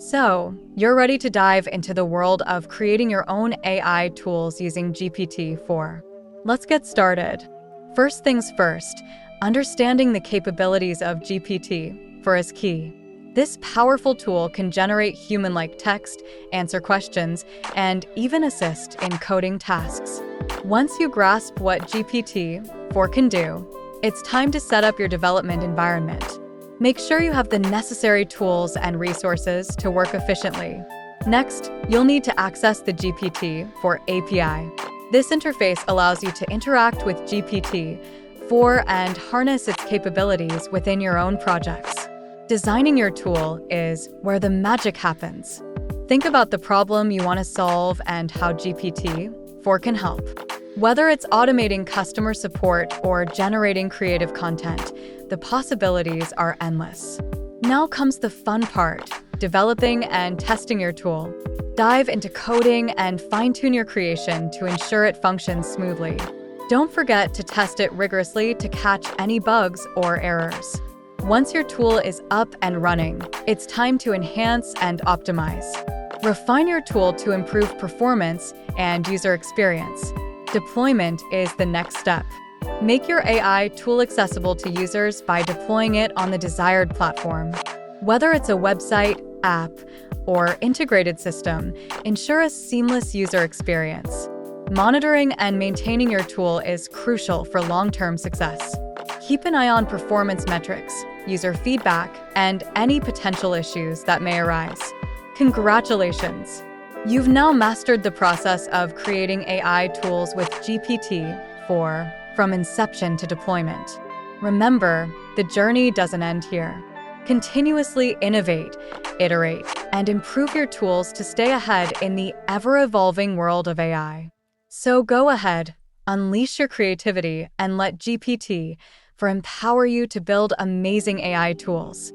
So, you're ready to dive into the world of creating your own AI tools using GPT-4. Let's get started. First things first, understanding the capabilities of GPT-4 is key. This powerful tool can generate human-like text, answer questions, and even assist in coding tasks. Once you grasp what GPT-4 can do, it's time to set up your development environment. Make sure you have the necessary tools and resources to work efficiently. Next, you'll need to access the GPT-4 API. This interface allows you to interact with GPT-4 and harness its capabilities within your own projects. Designing your tool is where the magic happens. Think about the problem you want to solve and how GPT-4 can help. Whether it's automating customer support or generating creative content, the possibilities are endless. Now comes the fun part, developing and testing your tool. Dive into coding and fine-tune your creation to ensure it functions smoothly. Don't forget to test it rigorously to catch any bugs or errors. Once your tool is up and running, it's time to enhance and optimize. Refine your tool to improve performance and user experience. Deployment is the next step. Make your AI tool accessible to users by deploying it on the desired platform. Whether it's a website, app, or integrated system, ensure a seamless user experience. Monitoring and maintaining your tool is crucial for long-term success. Keep an eye on performance metrics, user feedback, and any potential issues that may arise. Congratulations! You've now mastered the process of creating AI tools with GPT-4 from inception to deployment. Remember, the journey doesn't end here. Continuously innovate, iterate, and improve your tools to stay ahead in the ever-evolving world of AI. So go ahead, unleash your creativity, and let GPT-4 empower you to build amazing AI tools.